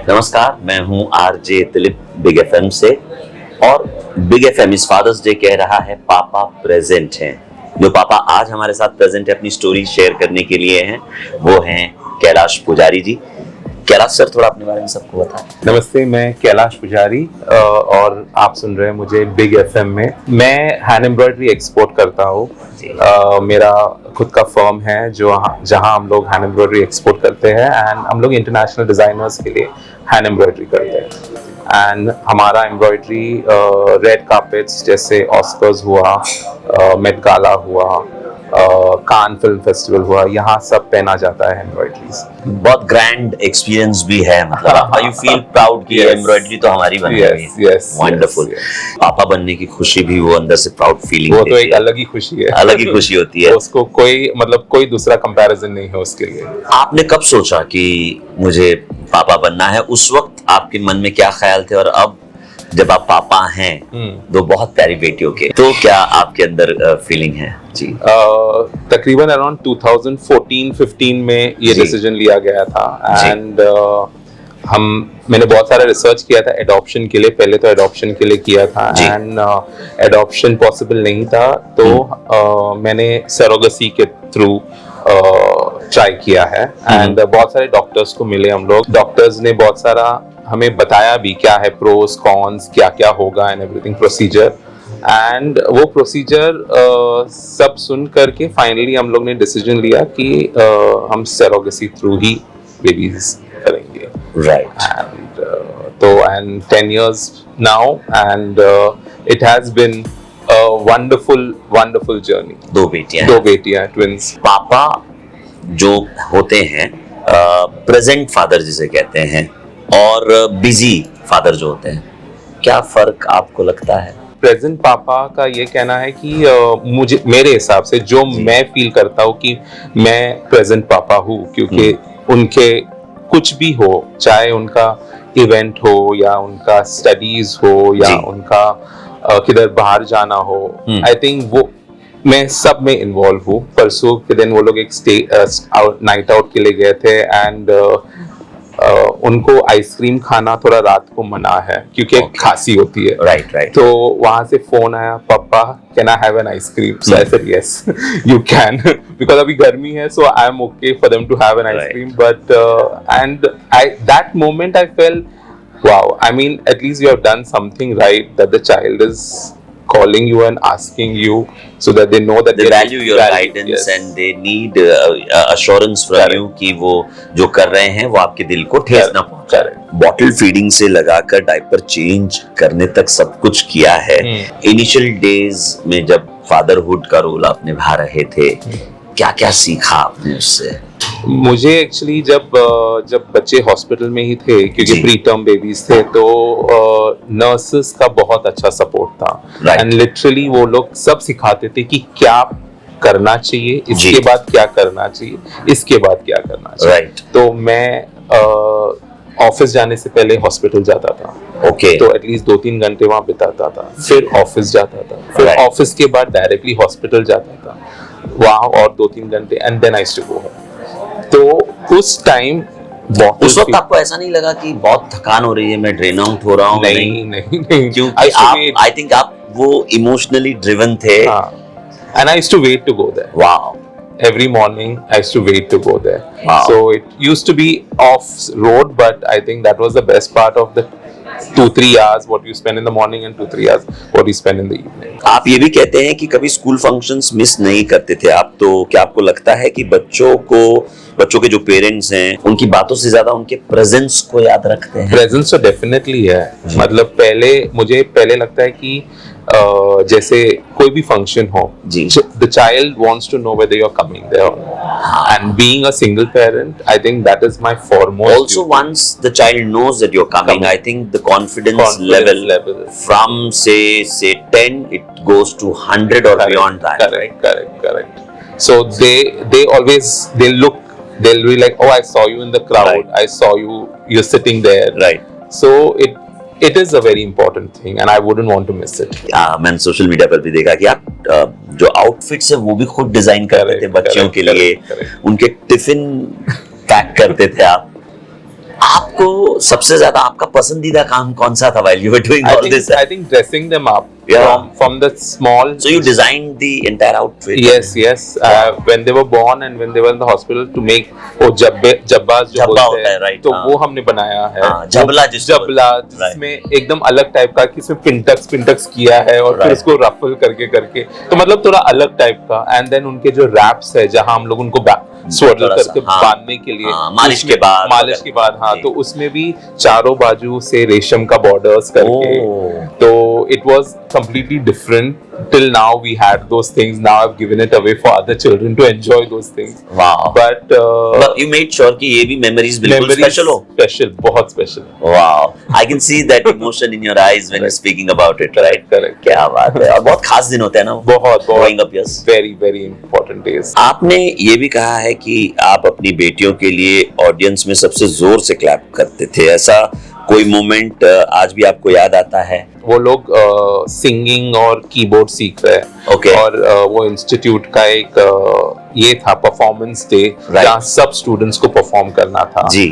नमस्कार, मैं हूं आरजे दिलीप बिग एफएम से। और बिग एफएम इस फादर्स डे कह रहा है पापा प्रेजेंट हैं। जो पापा आज हमारे साथ प्रेजेंट है, अपनी स्टोरी शेयर करने के लिए हैं, वो हैं कैलाश पुजारी जी। कैलाश सर, थोड़ा अपने बारे में सबको बताएं। नमस्ते, मैं कैलाश पुजारी और आप सुन रहे हैं मुझे बिग एफएम में। मैं हैंड एम्ब्रॉयडरी एक्सपोर्ट करता हूँ। मेरा खुद का फर्म है जहाँ हम लोग हैंड एम्ब्रॉयडरी एक्सपोर्ट करते हैं एंड हम लोग इंटरनेशनल डिजाइनर्स के लिए हैंड एम्ब्रॉयडरी करते हैं। एंड हमारा एम्ब्रॉयडरी रेड कार्पेट्स जैसे ऑस्कर्स हुआ, मेट गाला हुआ, कान फिल्म फेस्टिवल हुआ, यहाँ सब पहना जाता है एम्ब्रॉयडरीज। बहुत ग्रैंड एक्सपीरियंस भी है, मतलब यू फील प्राउड कि एम्ब्रॉयडरी तो हमारी बनी हुई है। वंडरफुल। पापा बनने की खुशी भी वो अंदर से प्राउड फीलिंग, वो तो एक अलग ही खुशी है, अलग ही खुशी होती है। उसको कोई दूसरा कंपैरिजन नहीं है उसके लिए। आपने कब सोचा कि मुझे पापा बनना है? उस वक्त आपके मन में क्या ख्याल थे, और अब जब आप पापा हैं तो बहुत प्यारी बेटियों के, तो क्या आपके अंदर फीलिंग है जी? तकरीबन अराउंड 2014-15 में ये डिसीजन लिया गया था। एंड मैंने बहुत सारा रिसर्च किया था एडॉप्शन के लिए। पहले तो एडॉप्शन के लिए किया था एंड एडॉप्शन पॉसिबल नहीं था, तो मैंने सरोगेसी के थ्रू ट्राई किया है। एंड बहुत सारे डॉक्टर्स को मिले हम लोग। डॉक्टर्स ने बहुत सारा हमें बताया भी क्या है प्रोस कॉन्स, क्या क्या होगा एंड एवरीथिंग, प्रोसीजर। एंड वो प्रोसीजर सब सुन करके फाइनली हम लोग ने डिसीजन लिया कि हम सरोगेसी थ्रू ही बेबीज करेंगे। Right. And 10 years now and it has been a wonderful journey। दो बेटियां ट्विंस। पापा जो होते हैं प्रेजेंट फादर जिसे कहते हैं, और बिजी फादर जो होते हैं, क्या फर्क आपको लगता है? प्रेजेंट पापा का ये कहना है कि मेरे हिसाब से जो मैं फील करता हूँ कि मैं प्रेजेंट पापा हूँ, क्योंकि उनके कुछ भी हो, चाहे उनका इवेंट हो या उनका स्टडीज हो या उनका किधर बाहर जाना हो, आई थिंक वो मैं सब में इन्वॉल्व हूँ। परसों के दिन वो लोग एक नाइट आउट के लिए गए थे एंड उनको आइसक्रीम खाना थोड़ा रात को मना है क्योंकि खांसी होती है। राइट। तो वहां से फोन आया, पापा can I have an ice cream? So I said yes you can, because अभी गर्मी है, so I am okay for them to have an ice cream. But and I that moment I felt wow, I mean at least you have done something right, that the child is calling you and asking you so that they know that they value your guidance and they need assurance from you कि वो जो कर रहे हैं वो आपके दिल को ठेस ना पहुंचाए। बॉटल फीडिंग से लगाकर डायपर चेंज करने तक सब कुछ किया है। इनिशियल डेज में जब फादरहुड का रोल आप निभा रहे थे, क्या क्या सीखा आपने उससे? मुझे एक्चुअली जब बच्चे हॉस्पिटल में ही थे, क्योंकि प्री टर्म बेबीज थे, तो नर्सेस का बहुत अच्छा सपोर्ट था एंड लिटरली वो लोग सब सिखाते थे कि क्या करना चाहिए, इसके बाद क्या करना चाहिए, इसके बाद क्या करना चाहिए। तो मैं ऑफिस जाने से पहले हॉस्पिटल जाता था। तो एटलीस्ट 2-3 घंटे वहां बिताता था, फिर ऑफिस जाता था, फिर ऑफिस के बाद डायरेक्टली हॉस्पिटल जाता था वहां और 2-3 घंटे, and then I used to go home. तो उस टाइम उस वक्त आपको ऐसा नहीं लगा कि बहुत थकान हो रही है, मैं ड्रेन आउट हो रहा हूँ? नहीं, क्योंकि आप आई थिंक आप वो इमोशनली ड्रिवन थे। And I used to wait to go there. Wow. Every morning I used to wait to go there. Wow. So it used to be off road, but I think that was the best part of the 2-3 hours what you spend in the morning and 2-3 hours what you spend in the evening. आप ये भी कहते हैं कि कभी school functions miss नहीं करते थे आप, तो क्या आपको लगता है कि बच्चों के जो पेरेंट्स हैं उनकी बातों से ज्यादा उनके प्रेजेंस को याद रखते हैं? प्रेजेंस तो डेफिनेटली है। मतलब मुझे पहले लगता है कि जैसे कोई भी फंक्शन हो, the child wants to know whether you're coming there or not. And being a single parent, I think that is my foremost also duty. Once the child knows that you're coming, I think the confidence level from say 10 it goes to 100 or beyond that. Correct. So they'll be like, oh, I saw you in the crowd, I saw you're sitting there. So it is a very important thing and I wouldn't want to miss it. मैंने social media पर भी देखा कि आप जो outfits है वो भी खुद डिजाइन करते थे बच्चों के लिए, उनके टिफिन पैक करते थे आप। आपको सबसे ज्यादा आपका पसंदीदा काम कौन सा था while you were doing all this? I think dressing them up Yeah. from the small. So you designed the entire outfit? Yes. When they were born and when they were in the hospital to make वो जब्बास जो जब्बा बोलते होता है, हैं, right, तो हाँ. वो हमने बनाया है। हाँ, जबला जिसको जबला बोलते हैं, जिसमें एकदम अलग टाइप का, किसमें पिंटक्स किया है और फिर Right. उसको रफल करके तो मतलब थोड़ा अलग टाइप का। एंड देन उनके जो रैप्स है जहाँ हम लोग उनको स्वडल थोड़ा सा, करके हाँ. बांधने के लिए, हाँ, मालिश उसमें- के बाद मालिश के बाद, हाँ, जी. तो उसमें भी चारों बाजू से रेशम का बॉर्डर्स करके, Oh. तो it was completely different. Till now we had those things. Now I've given it away for other children to enjoy those things. Wow. But But you made sure कि ये भी memories बिल्कुल special हो. Special, बहुत special. Wow, I can see that emotion in your eyes when you're speaking about it, right? Correct. क्या बात है, और बहुत खास दिन होते हैं ना, बहुत growing up years. very important days. आपने ये भी कहा है कि आप अपनी बेटियों के लिए ऑडियंस में सबसे जोर से क्लैप करते थे, ऐसा कोई मोमेंट आज भी आपको याद आता है? वो लोग सिंगिंग और कीबोर्ड सीख रहे हैं, Okay. और वो इंस्टीट्यूट का एक ये था परफॉर्मेंस डे, Right. जहाँ सब स्टूडेंट्स को परफॉर्म करना था। जी.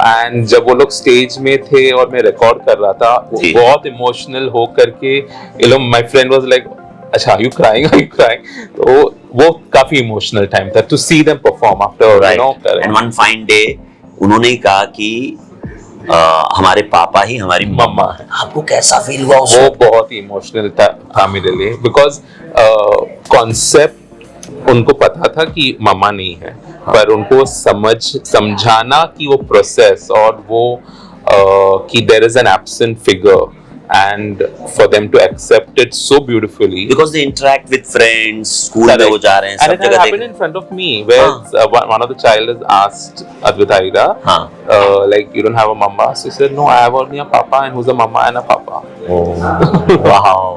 एंड जब वो लोग स्टेज में थे और मैं रिकॉर्ड कर रहा था, वो जी. बहुत इमोशनल हो करके, माय फ्रेंड वाज लाइक, अच्छा आर यू क्राइंग? तो वो काफी इमोशनल टाइम था to see them perform after, Right. You know. And one fine day उन्होंने ही कहा कि हमारे पापा ही हमारी मम्मा है। आपको कैसा फील हुआ उस वो वक्त? बहुत ही इमोशनल था मेरे लिए, बिकॉज कॉन्सेप्ट उनको पता था कि मम्मा नहीं है, पर उनको समझाना कि वो प्रोसेस और वो कि there is an absent figure, and for them to accept it so beautifully. Because they interact with friends, school में वो जा रहे हैं, And सब it had जगह happened in front of me, where one of the child has asked Advita Ida, like, you don't have a mama? So she said, no, I have only a papa, and who's a mama and a papa. Oh, wow.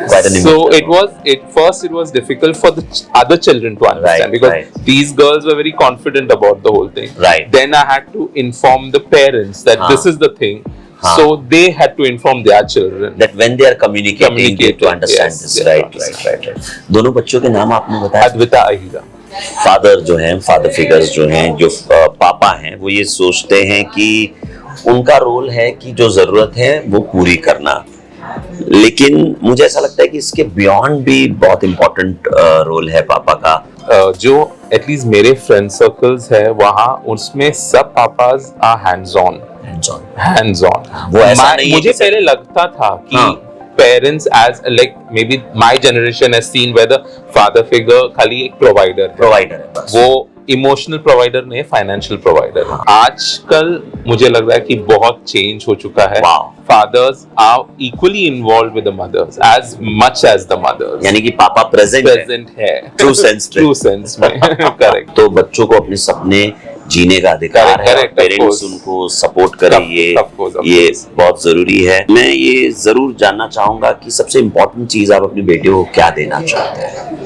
Quite an So emotional it was difficult for the other children to understand, Right, because right. these girls were very confident about the whole thing. Right. Then I had to inform the parents that this is the thing. हाँ. So they had to inform their children. that when they are communicating they have to understand Yes, this. yes, Right. understand. Right. दोनों बच्चों के नाम आपने बताया? Advita Ahira. Father जो हैं, father figures जो हैं, जो पापा हैं, वो ये सोचते हैं कि उनका रोल है कि जो जरूरत है वो पूरी करना, लेकिन मुझे ऐसा लगता है कि इसके बियॉन्ड भी बहुत इम्पोर्टेंट रोल है पापा का। जो एटलीस्ट मेरे फ्रेंड सर्कल्स है वहाँ, उसमें सब पापाज आर हैंड्स ऑन। वो ऐसा नहीं है मुझे कि पहले लगता था कि हाँ. Parents as like may be my generation has seen where the father figure खाली एक प्रोवाइडर है बस। वो इमोशनल प्रोवाइडर नहीं, फाइनेंशियल प्रोवाइडर। आजकल मुझे लग रहा है कि बहुत चेंज हो चुका है। Wow. Fathers are equally involve with the mothers as much as the mothers. यानी कि पापा प्रेजेंट है ट्रू सेंस में। करेक्ट। तो बच्चों को अपने सपने जीने का अधिकार है, Correct, of पेरेंट्स course. उनको सपोर्ट करें, Of course. ये बहुत जरूरी है। मैं ये जरूर जानना चाहूंगा कि सबसे इम्पोर्टेंट चीज आप अपनी बेटियों को क्या देना चाहते हैं?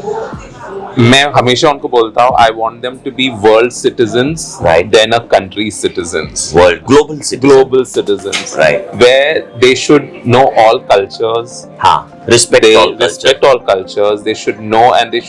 मैं हमेशा उनको बोलता हूँ, I want them to be world citizens Right. Then a country citizens. World global citizens, Right. where they should know all cultures. हाँ, They respect all cultures. They should know, and they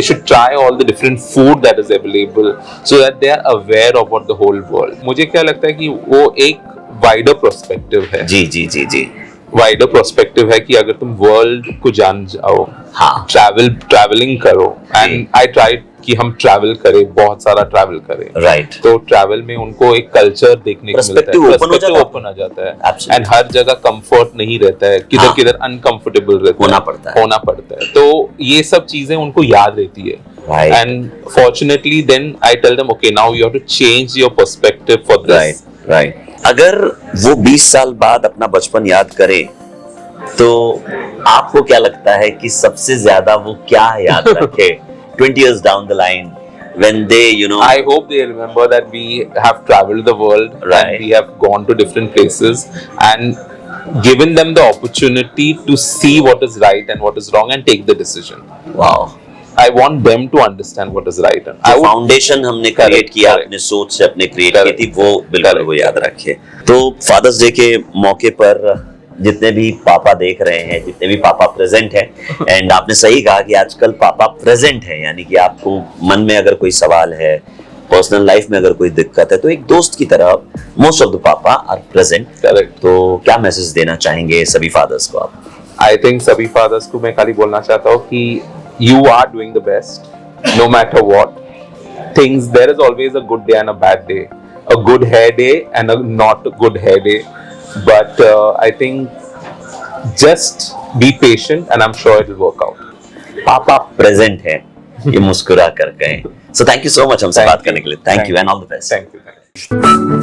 should try all the different food that is available, so that they are aware about the whole world. मुझे क्या लगता है कि वो एक wider perspective है। जी wider perspective है कि अगर तुम वर्ल्ड को जान जाओ, हाँ, ट्रैवलिंग करो, एंड आई ट्राई कि हम ट्रैवल करें, बहुत सारा ट्रैवल करें। राइट। तो ट्रैवल में उनको एक कल्चर देखने को मिलता है, पर्सपेक्टिव ओपन आ जाता है, Absolutely. एंड हर जगह कंफर्ट नहीं रहता है, हाँ. किधर अनकंफर्टेबल रहता होना पड़ता है। तो ये सब चीजें उनको याद रहती है। Right. And fortunately then I tell them, okay now you have to change your perspective for this. Right. अगर वो 20 साल बाद अपना बचपन याद करे तो आपको क्या लगता है कि सबसे ज्यादा वो क्या याद रखे 20 years down the line when they, I hope they remember that we have traveled the world, Right. and we have gone to different places and given them the opportunity to see what is right and what is wrong and take the decision. wow, I want them to understand what is right. And I would, foundation हमने create किया अपने सोच से, अपने create की थी, वो बिल्कुल वो याद रखे। तो फादर्स डे के मौके पर जितने भी पापा देख रहे हैं, जितने भी पापा प्रेजेंट हैं, एंड आपने सही कहा कि आजकल पापा प्रेजेंट है, यानी कि आपको मन में अगर कोई सवाल है, पर्सनल लाइफ में अगर कोई दिक्कत है तो एक दोस्त की तरह मोस्ट ऑफ द पापा आर प्रेजेंट। करेक्ट। तो क्या मैसेज देना चाहेंगे सभी फादर्स को आप? आई थिंक सभी फादर्स को मैं खाली बोलना चाहता हूँ कि you are doing the best no matter what things, there is always a good day and a bad day, a good hair day and a not good hair day, but I think just be patient and I am sure it will work out. पापा present है, ये मुस्कुरा कर गए। So thank you so much हमसे बात करने के लिए। Thank you and all the best. Thank you.